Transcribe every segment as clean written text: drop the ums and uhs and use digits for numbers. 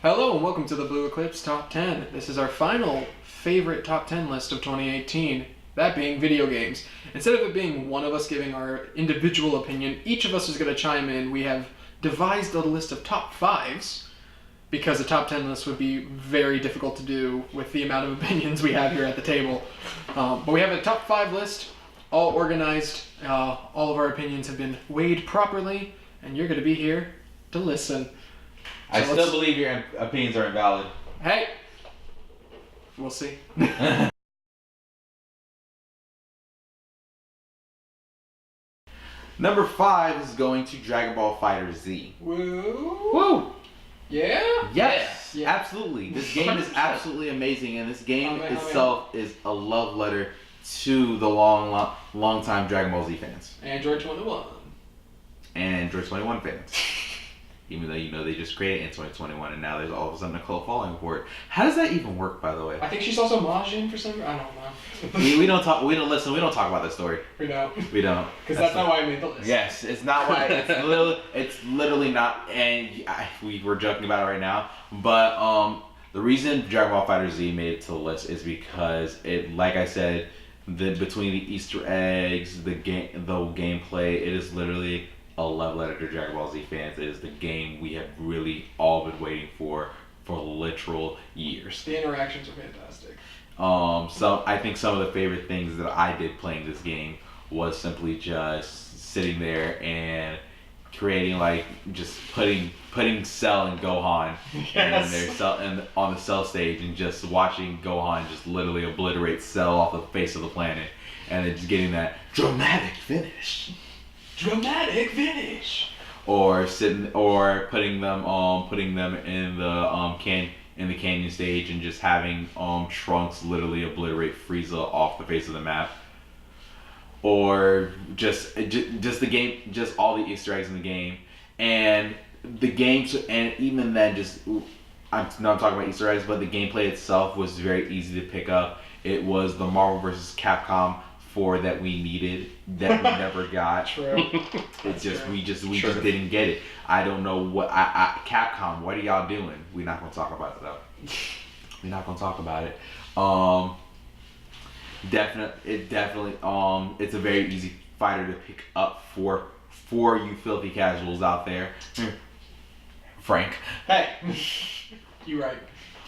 Hello and welcome to the Blue Eclipse Top 10. This is our final favorite Top 10 list of 2018, that being video games. Instead of it being one of us giving our individual opinion, each of us is going to chime in. We have devised a list of top 5s, because a top 10 list would be very difficult to do with the amount of opinions we have here at the table. But we have a top 5 list, all organized. All of our opinions have been weighed properly, and you're going to be here to listen. I still believe your opinions are invalid. Hey! We'll see. Number 5 is going to Dragon Ball FighterZ. Woo! Woo! Yeah? Yes, Yeah. Absolutely. This game is 100%. absolutely amazing, and this game itself is a love letter to the long-time Dragon Ball Z fans. Android 21. And Android 21 fans. Even though, they just created it in 2021 and now there's all of a sudden a cult following for it. How does that even work, by the way? I think she's also Majin for some reason. I don't know. we don't talk about that story. We don't. We don't. Because that's not why I made the list. Yes, it's not why. It's literally not. And we were joking about it right now. But the reason Dragon Ball FighterZ made it to the list is because it, like I said, between the Easter eggs, the gameplay, it is literally a love letter to Dragon Ball Z fans. It is the game we have really all been waiting for literal years. The interactions are fantastic. So I think some of the favorite things that I did playing this game was simply just sitting there and creating, like, just putting Cell and Gohan and on the Cell stage and just watching Gohan just literally obliterate Cell off the face of the planet, and then just getting that dramatic finish. Dramatic finish. Or putting them in the canyon stage and just having Trunks literally obliterate Frieza off the face of the map. Or just the game, just all the Easter eggs in the game, and the game, and even then, I'm talking about Easter eggs, but the gameplay itself was very easy to pick up. It was the Marvel vs. Capcom 4 that we needed, that we never got. True. We just didn't get it. I don't know what Capcom, what are y'all doing? We're not gonna talk about it though. We're not gonna talk about it. Definitely it's a very easy fighter to pick up for you filthy casuals out there. Frank. Hey. You right.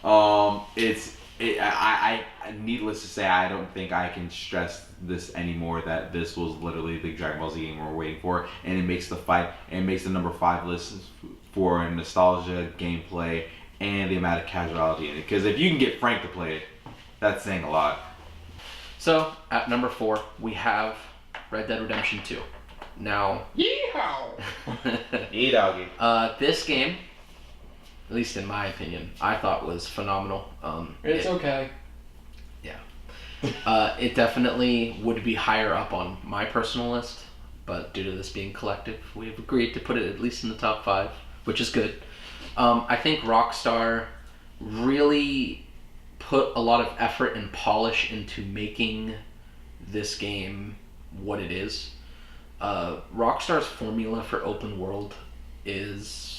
I needless to say, I don't think I can stress this anymore, that this was literally the Dragon Ball Z game we're waiting for, and it makes the number 5 list for nostalgia, gameplay, and the amount of casuality in it. Because if you can get Frank to play it, that's saying a lot. So at number 4 we have Red Dead Redemption 2. Now, yeehaw! Doggy. This game, at least in my opinion, I thought was phenomenal. It's okay. Yeah. It definitely would be higher up on my personal list, but due to this being collective, we've agreed to put it at least in the top 5, which is good. I think Rockstar really put a lot of effort and polish into making this game what it is. Rockstar's formula for open world is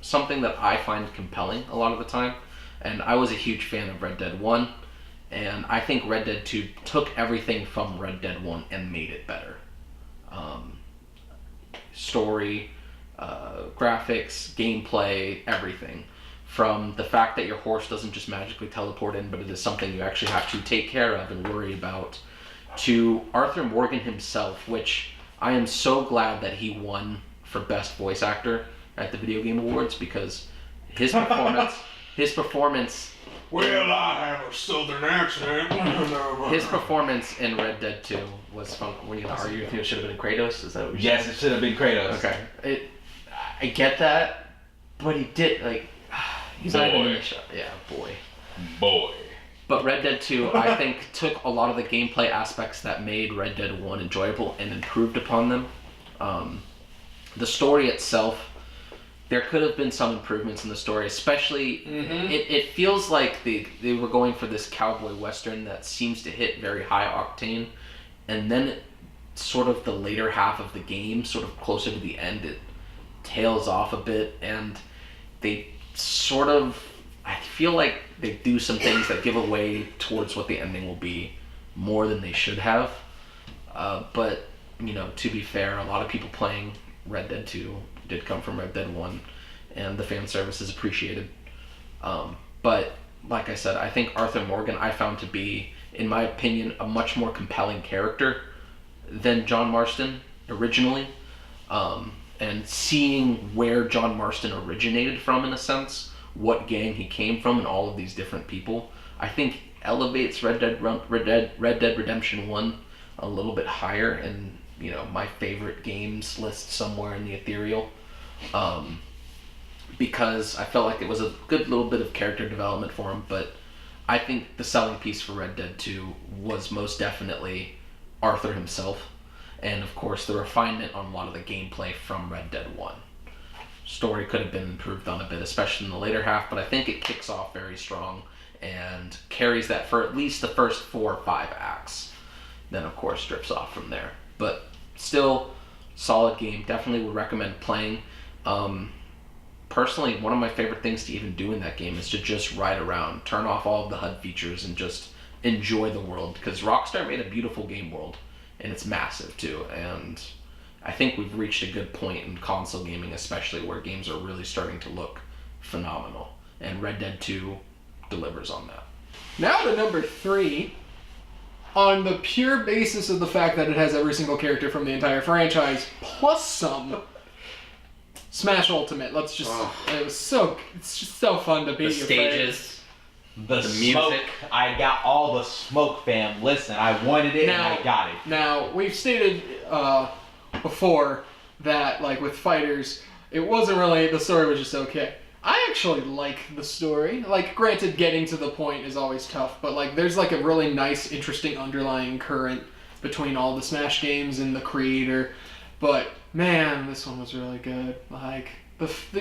something that I find compelling a lot of the time, and I was a huge fan of Red Dead 1, and I think Red Dead 2 took everything from Red Dead 1 and made it better. Story, graphics, gameplay, everything. From the fact that your horse doesn't just magically teleport in, but it is something you actually have to take care of and worry about, to Arthur Morgan himself, which I am so glad that he won for Best Voice Actor at the Video Game Awards, because his performance Well, I have a southern accent. his performance in Red Dead 2 was fun. Were you gonna argue if it should have been Kratos? Is that what you Yes, it should have been Kratos. Okay. I get that, but he did, like, he's not even in the shot. Yeah, boy. But Red Dead 2, I think, took a lot of the gameplay aspects that made Red Dead 1 enjoyable and improved upon them. The story itself, there could have been some improvements in the story, especially, it feels like they were going for this cowboy western that seems to hit very high octane, and then sort of the later half of the game, sort of closer to the end, it tails off a bit, and they sort of, I feel like they do some things that give away towards what the ending will be more than they should have. But, you know, to be fair, a lot of people playing Red Dead 2 did come from Red Dead 1, and the fan service is appreciated. But, like I said, I think Arthur Morgan I found to be, in my opinion, a much more compelling character than John Marston originally. And seeing where John Marston originated from, in a sense, what gang he came from, and all of these different people, I think elevates Red Dead Redemption 1 a little bit higher in, you know, my favorite games list somewhere in the ethereal. Because I felt like it was a good little bit of character development for him, but I think the selling piece for Red Dead 2 was most definitely Arthur himself, and of course the refinement on a lot of the gameplay from Red Dead 1. Story could have been improved on a bit, especially in the later half, but I think it kicks off very strong and carries that for at least the first 4 or 5 acts. Then of course drips off from there. But still, solid game. Definitely would recommend playing. Personally, one of my favorite things to even do in that game is to just ride around, turn off all of the HUD features, and just enjoy the world. Because Rockstar made a beautiful game world, and it's massive too. And I think we've reached a good point in console gaming, especially where games are really starting to look phenomenal. And Red Dead 2 delivers on that. Now to number 3. On the pure basis of the fact that it has every single character from the entire franchise, plus some, Smash Ultimate. It's just so fun to beat The your stages, The smoke. music. I got all the smoke, fam. Listen, I wanted it and I got it. Now, we've stated before that, like, with Fighters, it wasn't really, the story was just okay. I actually like the story. Like, granted, getting to the point is always tough, but, like, there's, like, a really nice, interesting underlying current between all the Smash games and the creator. But, man, this one was really good. Like, it's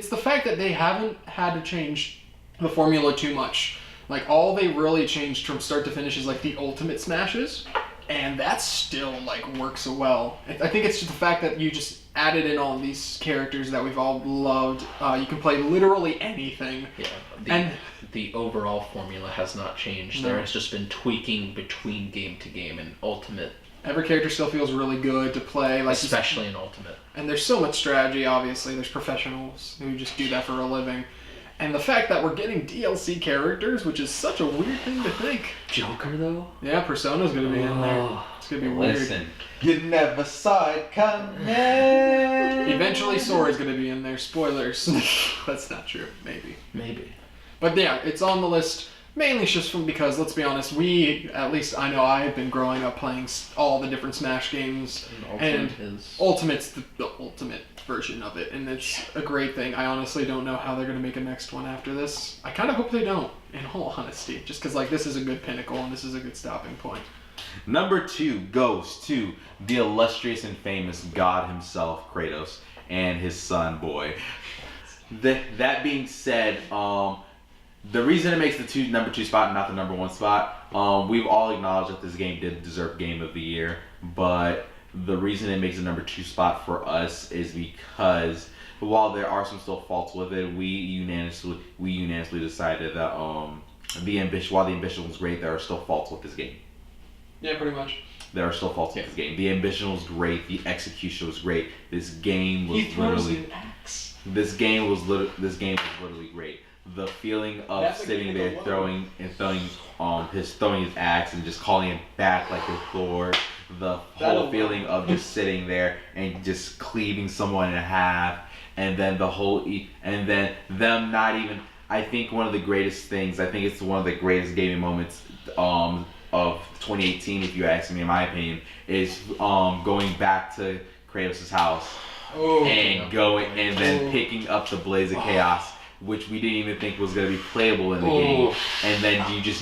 the fact that they haven't had to change the formula too much. Like, all they really changed from start to finish is, like, the ultimate Smashes, and that still, like, works well. I think it's just the fact that you just added in all these characters that we've all loved. You can play literally anything. Yeah, the overall formula has not changed. No. There has just been tweaking between game to game, and Ultimate, Every character still feels really good to play. Like, especially in Ultimate. and there's so much strategy, obviously. There's professionals who just do that for a living. And the fact that we're getting DLC characters, which is such a weird thing to think. Joker, though? Yeah, Persona's gonna be in there. It's gonna be weird. Listen, you never saw it coming. Eventually Sora's gonna be in there. Spoilers. That's not true. Maybe. But yeah, it's on the list. Mainly just because, let's be honest, at least I know I have been growing up playing all the different Smash games. And Ultimate's the ultimate version of it. And it's a great thing. I honestly don't know how they're going to make a next one after this. I kind of hope they don't, in all honesty. Just because, like, this is a good pinnacle and this is a good stopping point. Number 2 goes to the illustrious and famous God himself, Kratos, and his son, boy. That being said, the reason it makes the number 2 spot and not the number 1 spot, we've all acknowledged that this game did deserve Game of the Year, but the reason it makes the number 2 spot for us is because while there are some still faults with it, we unanimously decided that while the ambition was great, there are still faults with this game. Yeah, pretty much. There are still faults with this game. The ambition was great. The execution was great. This game was This game was literally great. The feeling of sitting there throwing his axe and just calling it back like a Thor. The whole feeling of just sitting there and just cleaving someone in half, and then and then them not even. I think one of the greatest things. I think it's one of the greatest gaming moments of 2018, if you ask me, in my opinion, is going back to Kratos' house and then picking up the Blaze of Chaos, which we didn't even think was going to be playable in the game, and then you just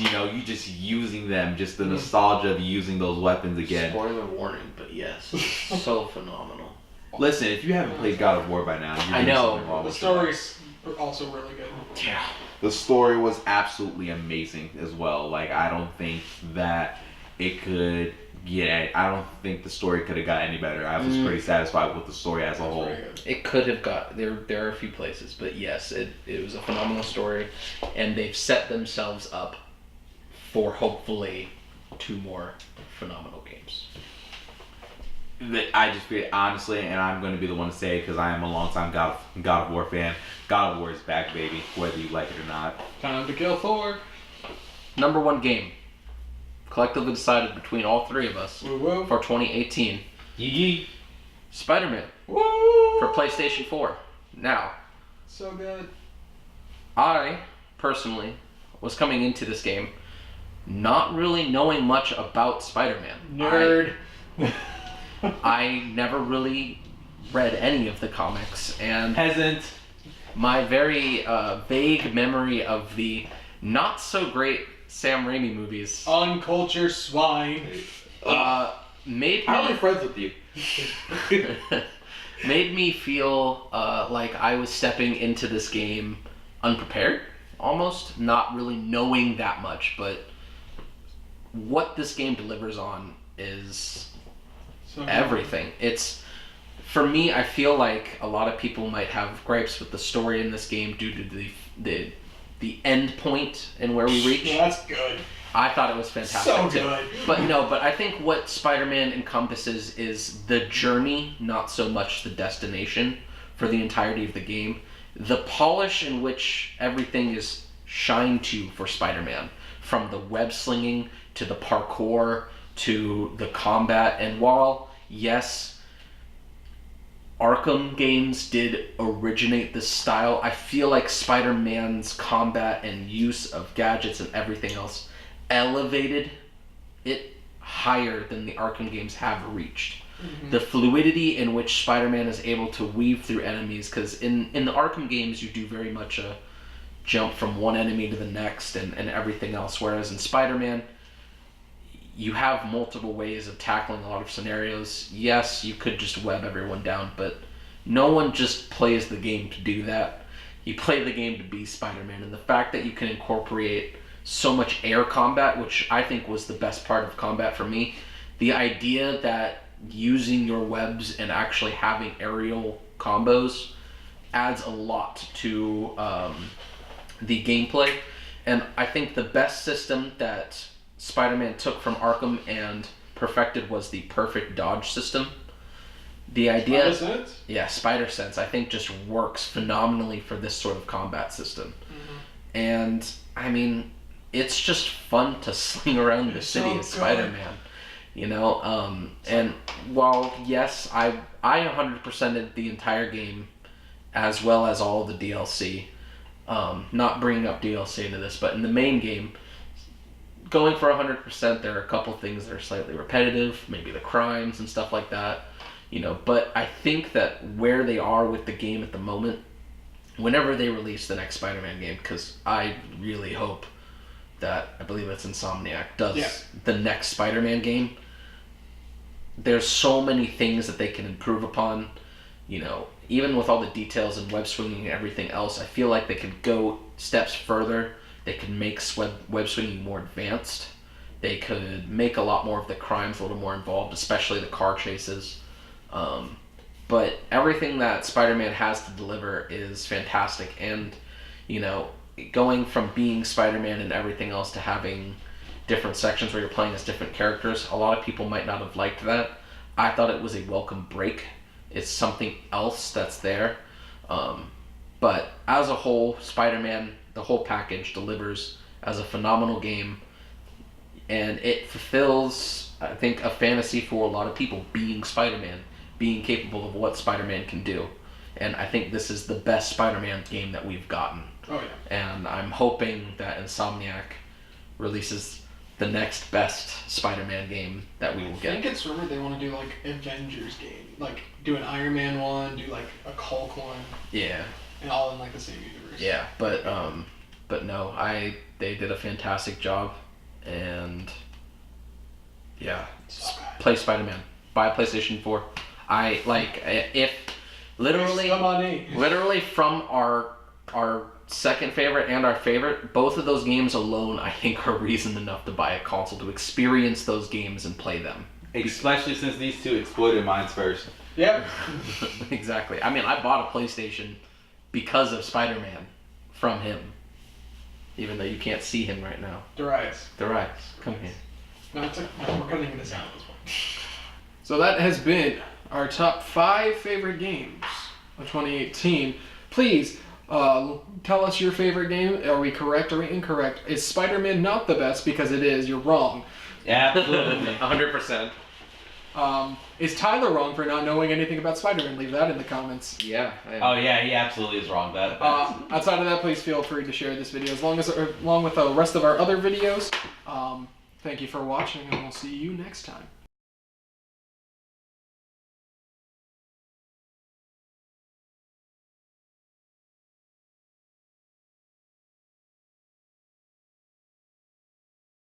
using them, just the nostalgia of using those weapons again. Spoiler warning, but yes, so phenomenal. Listen, if you haven't played God of War by now, I know The story's also really good. Yeah. The story was absolutely amazing as well. Like, I don't think that it could. Yeah, I don't think the story could have got any better. I was pretty satisfied with the story as a whole. It could have got there. There are a few places, but yes, it was a phenomenal story, and they've set themselves up for hopefully 2 more phenomenal games. I just feel, honestly, and I'm going to be the one to say it because I am a longtime God of War fan. God of War is back, baby, whether you like it or not. Time to kill Thor. Number 1 game, collectively decided between all 3 of us Woo-woo. for 2018. Yee. Spider-Man Woo! for PlayStation 4. Now, So good. I personally was coming into this game not really knowing much about Spider-Man. Nerd. I never really read any of the comics, and Peasant. my very vague memory of the not so great Sam Raimi movies Uncultured swine. made How are we me friends with you? made me feel like I was stepping into this game unprepared, almost not really knowing that much. But what this game delivers on is So everything. It's, for me, I feel like a lot of people might have gripes with the story in this game due to the end point and where we reach. Yeah, that's good. I thought it was fantastic So too. good. But I think what Spider-Man encompasses is the journey, not so much the destination for the entirety of the game. The polish in which everything is shined to for Spider-Man, from the web slinging to the parkour to the combat. And while, yes, Arkham games did originate this style, I feel like Spider-Man's combat and use of gadgets and everything else elevated it higher than the Arkham games have reached. Mm-hmm. The fluidity in which Spider-Man is able to weave through enemies, because in the Arkham games you do very much a jump from one enemy to the next and everything else, whereas in Spider-Man you have multiple ways of tackling a lot of scenarios. Yes, you could just web everyone down, but no one just plays the game to do that. You play the game to be Spider-Man, and the fact that you can incorporate so much air combat, which I think was the best part of combat for me. The idea that using your webs and actually having aerial combos adds a lot to the gameplay. And I think the best system that Spider-Man took from Arkham and perfected was the perfect dodge system. The idea... Spider Sense? Yeah, Spider Sense, I think, just works phenomenally for this sort of combat system. Mm-hmm. And, I mean, it's just fun to sling around the city so as Spider-Man, you know? And while, yes, I 100%ed the entire game as well as all the DLC, not bringing up DLC into this, but in the main game, going for 100%, there are a couple things that are slightly repetitive, maybe the crimes and stuff like that, you know, but I think that where they are with the game at the moment, whenever they release the next Spider-Man game, because I really hope that, I believe it's Insomniac, does the next Spider-Man game, there's so many things that they can improve upon, you know, even with all the details and web swinging and everything else. I feel like they could go steps further. They could make web swinging more advanced. They could make a lot more of the crimes a little more involved, especially the car chases. But everything that Spider-Man has to deliver is fantastic. And, you know, going from being Spider-Man and everything else to having different sections where you're playing as different characters, a lot of people might not have liked that. I thought it was a welcome break. It's something else that's there. But as a whole, Spider-Man, the whole package, delivers as a phenomenal game. And it fulfills, I think, a fantasy for a lot of people, being Spider-Man, being capable of what Spider-Man can do. And I think this is the best Spider-Man game that we've gotten. Oh, yeah. And I'm hoping that Insomniac releases the next best Spider-Man game that we will I get. think it's rumored they want to do like Avengers game, like do an Iron Man one, do like a Hulk one, Yeah, and all in like the same universe. yeah, but no, they did a fantastic job, and yeah, So good. play Spider-Man, buy a PlayStation 4. If literally Waste the money. literally from our second favorite and our favorite, both of those games alone, I think, are reason enough to buy a console to experience those games and play them. Especially since these two exploited mines first. Yep. Exactly. I mean, I bought a PlayStation because of Spider-Man from him. Even though you can't see him right now. Darius. Darius, come here. No, we're cutting this out. So that has been our top 5 favorite games of 2018. Please tell us your favorite game. Are we correct or incorrect? Is Spider-Man not the best? Because it is. You're wrong. Absolutely. 100%. Is Tyler wrong for not knowing anything about Spider-Man? Leave that in the comments. Yeah. Oh yeah, he absolutely is wrong. That's Outside of that, please feel free to share this video along with the rest of our other videos. Thank you for watching, and we'll see you next time.